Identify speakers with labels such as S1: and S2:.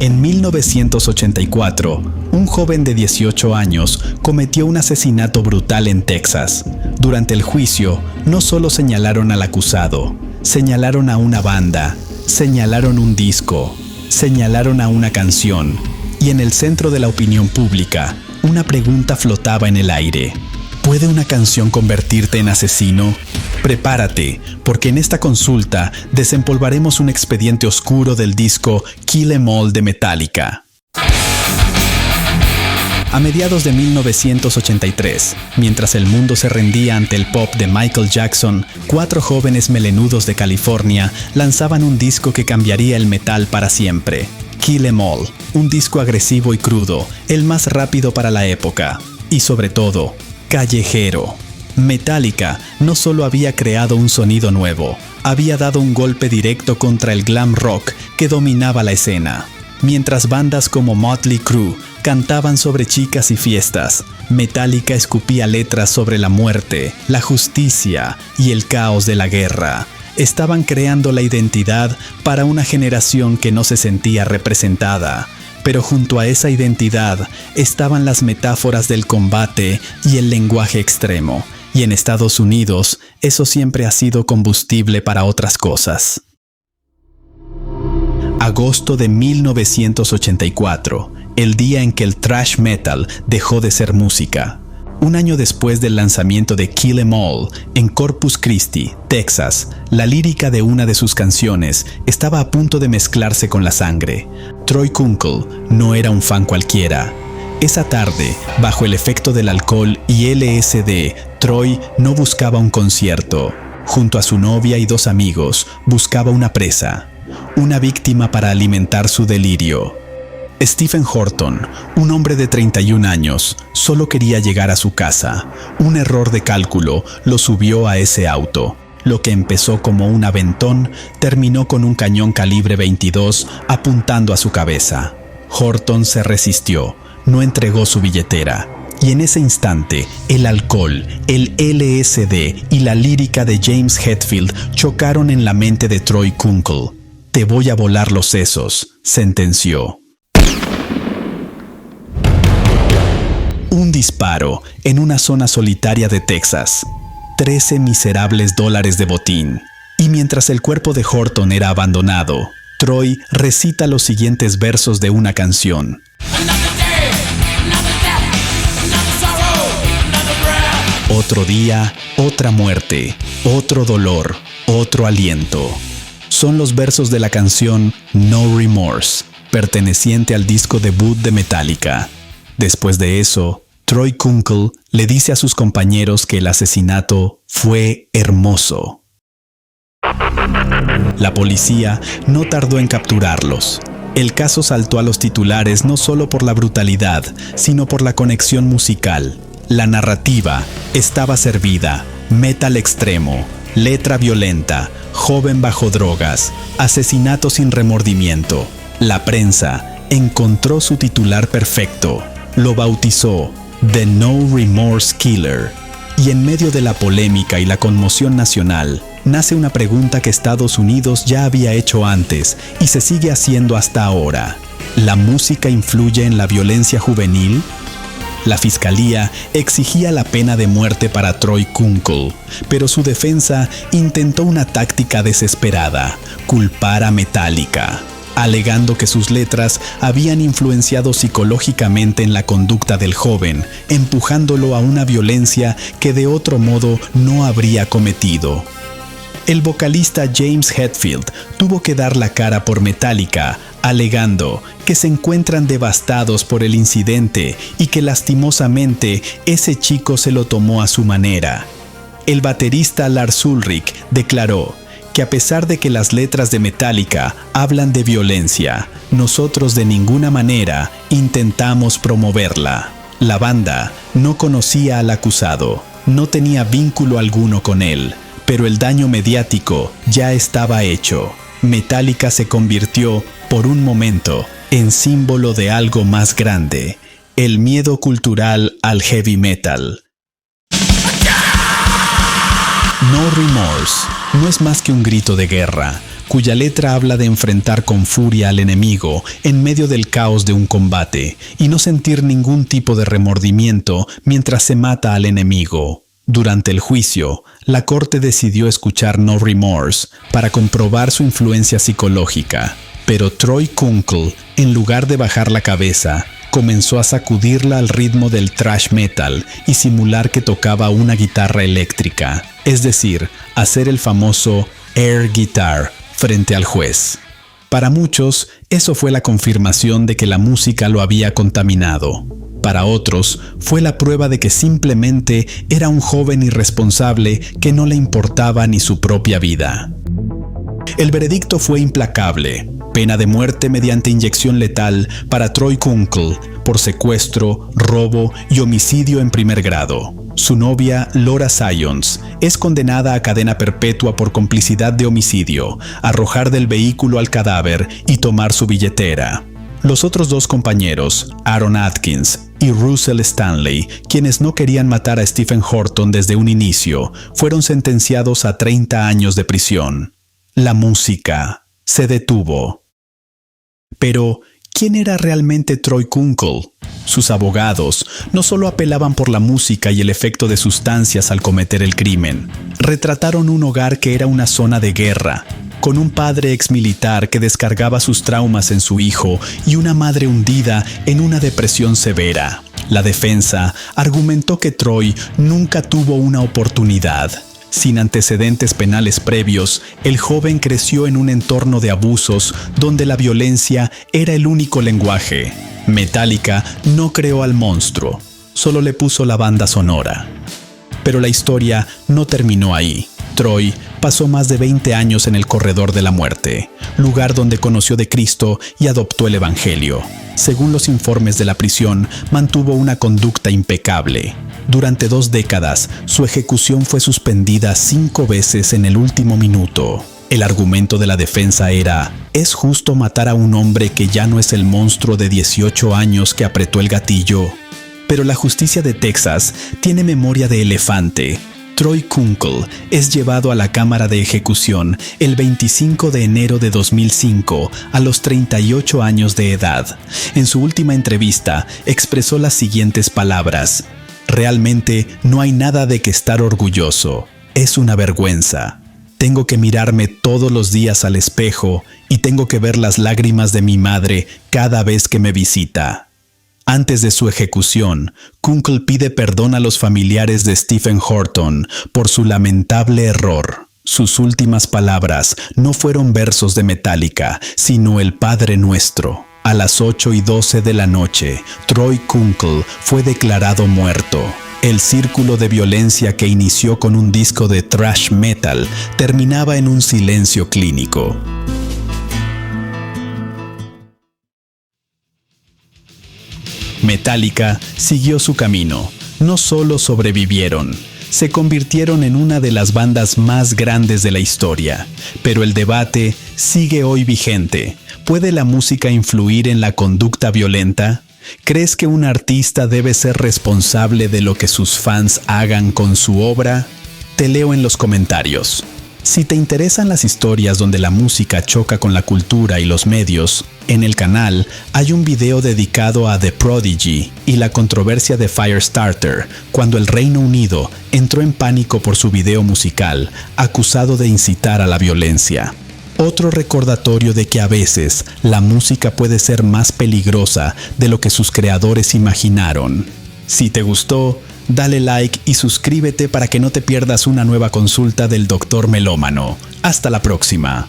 S1: En 1984, un joven de 18 años cometió un asesinato brutal en Texas. Durante el juicio, no solo señalaron al acusado, señalaron a una banda, señalaron un disco, señalaron a una canción, y en el centro de la opinión pública, una pregunta flotaba en el aire. ¿Puede una canción convertirte en asesino? Prepárate, porque en esta consulta desempolvaremos un expediente oscuro del disco Kill 'Em All de Metallica. A mediados de 1983, mientras el mundo se rendía ante el pop de Michael Jackson, 4 jóvenes melenudos de California lanzaban un disco que cambiaría el metal para siempre. Kill 'Em All, un disco agresivo y crudo, el más rápido para la época, y sobre todo, callejero. Metallica no solo había creado un sonido nuevo, había dado un golpe directo contra el glam rock que dominaba la escena. Mientras bandas como Motley Crue cantaban sobre chicas y fiestas, Metallica escupía letras sobre la muerte, la justicia y el caos de la guerra. Estaban creando la identidad para una generación que no se sentía representada. Pero junto a esa identidad estaban las metáforas del combate y el lenguaje extremo. Y en Estados Unidos, eso siempre ha sido combustible para otras cosas. Agosto de 1984, el día en que el thrash metal dejó de ser música. Un año después del lanzamiento de Kill 'Em All, en Corpus Christi, Texas, la lírica de una de sus canciones estaba a punto de mezclarse con la sangre. Troy Kunkel no era un fan cualquiera. Esa tarde, bajo el efecto del alcohol y LSD, Troy no buscaba un concierto. Junto a su novia y 2 amigos, buscaba una presa, una víctima para alimentar su delirio. Stephen Horton, un hombre de 31 años, solo quería llegar a su casa. Un error de cálculo lo subió a ese auto. Lo que empezó como un aventón terminó con un cañón calibre 22 apuntando a su cabeza. Horton se resistió, no entregó su billetera. Y en ese instante, el alcohol, el LSD y la lírica de James Hetfield chocaron en la mente de Troy Kunkel. «Te voy a volar los sesos», sentenció. Un disparo en una zona solitaria de Texas. 13 miserables dólares de botín. Y mientras el cuerpo de Horton era abandonado, Troy recita los siguientes versos de una canción. Otro día, otra muerte, otro dolor, otro aliento. Son los versos de la canción No Remorse, perteneciente al disco debut de Metallica. Después de eso, Troy Kunkel le dice a sus compañeros que el asesinato fue hermoso. La policía no tardó en capturarlos. El caso saltó a los titulares no solo por la brutalidad, sino por la conexión musical. La narrativa estaba servida: metal extremo, letra violenta, joven bajo drogas, asesinato sin remordimiento. La prensa encontró su titular perfecto. Lo bautizó The No Remorse Killer. Y en medio de la polémica y la conmoción nacional, nace una pregunta que Estados Unidos ya había hecho antes y se sigue haciendo hasta ahora. ¿La música influye en la violencia juvenil? La fiscalía exigía la pena de muerte para Troy Kunkel, pero su defensa intentó una táctica desesperada: culpar a Metallica, alegando que sus letras habían influenciado psicológicamente en la conducta del joven, empujándolo a una violencia que de otro modo no habría cometido. El vocalista James Hetfield tuvo que dar la cara por Metallica, alegando que se encuentran devastados por el incidente y que lastimosamente ese chico se lo tomó a su manera. El baterista Lars Ulrich declaró que a pesar de que las letras de Metallica hablan de violencia, nosotros de ninguna manera intentamos promoverla. La banda no conocía al acusado, no tenía vínculo alguno con él, pero el daño mediático ya estaba hecho. Metallica se convirtió, por un momento, en símbolo de algo más grande: el miedo cultural al heavy metal. No Remorse no es más que un grito de guerra, cuya letra habla de enfrentar con furia al enemigo en medio del caos de un combate y no sentir ningún tipo de remordimiento mientras se mata al enemigo. Durante el juicio, la corte decidió escuchar No Remorse para comprobar su influencia psicológica, pero Troy Kunkel, en lugar de bajar la cabeza, comenzó a sacudirla al ritmo del thrash metal y simular que tocaba una guitarra eléctrica, es decir, hacer el famoso air guitar frente al juez. Para muchos, eso fue la confirmación de que la música lo había contaminado. Para otros, fue la prueba de que simplemente era un joven irresponsable que no le importaba ni su propia vida. El veredicto fue implacable: pena de muerte mediante inyección letal para Troy Kunkel por secuestro, robo y homicidio en primer grado. Su novia, Laura Sions, es condenada a cadena perpetua por complicidad de homicidio, arrojar del vehículo al cadáver y tomar su billetera. Los otros dos compañeros, Aaron Atkins y Russell Stanley, quienes no querían matar a Stephen Horton desde un inicio, fueron sentenciados a 30 años de prisión. La música se detuvo. Pero, ¿quién era realmente Troy Kunkel? Sus abogados no solo apelaban por la música y el efecto de sustancias al cometer el crimen, retrataron un hogar que era una zona de guerra, con un padre exmilitar que descargaba sus traumas en su hijo y una madre hundida en una depresión severa. La defensa argumentó que Troy nunca tuvo una oportunidad. Sin antecedentes penales previos, el joven creció en un entorno de abusos donde la violencia era el único lenguaje. Metallica no creó al monstruo, solo le puso la banda sonora. Pero la historia no terminó ahí. Troy pasó más de 20 años en el corredor de la muerte, lugar donde conoció de Cristo y adoptó el Evangelio. Según los informes de la prisión, mantuvo una conducta impecable. Durante 2 décadas, su ejecución fue suspendida 5 veces en el último minuto. El argumento de la defensa era: ¿es justo matar a un hombre que ya no es el monstruo de 18 años que apretó el gatillo? Pero la justicia de Texas tiene memoria de elefante. Troy Kunkel es llevado a la cámara de ejecución el 25 de enero de 2005 a los 38 años de edad. En su última entrevista expresó las siguientes palabras: realmente no hay nada de que estar orgulloso. Es una vergüenza. Tengo que mirarme todos los días al espejo y tengo que ver las lágrimas de mi madre cada vez que me visita. Antes de su ejecución, Kunkel pide perdón a los familiares de Stephen Horton por su lamentable error. Sus últimas palabras no fueron versos de Metallica, sino el Padre Nuestro. A las 8:12 de la noche, Troy Kunkel fue declarado muerto. El círculo de violencia que inició con un disco de thrash metal terminaba en un silencio clínico. Metallica siguió su camino. No solo sobrevivieron, se convirtieron en una de las bandas más grandes de la historia. Pero el debate sigue hoy vigente. ¿Puede la música influir en la conducta violenta? ¿Crees que un artista debe ser responsable de lo que sus fans hagan con su obra? Te leo en los comentarios. Si te interesan las historias donde la música choca con la cultura y los medios, en el canal hay un video dedicado a The Prodigy y la controversia de Firestarter, cuando el Reino Unido entró en pánico por su video musical, acusado de incitar a la violencia. Otro recordatorio de que a veces la música puede ser más peligrosa de lo que sus creadores imaginaron. Si te gustó, dale like y suscríbete para que no te pierdas una nueva consulta del Dr. Melómano. Hasta la próxima.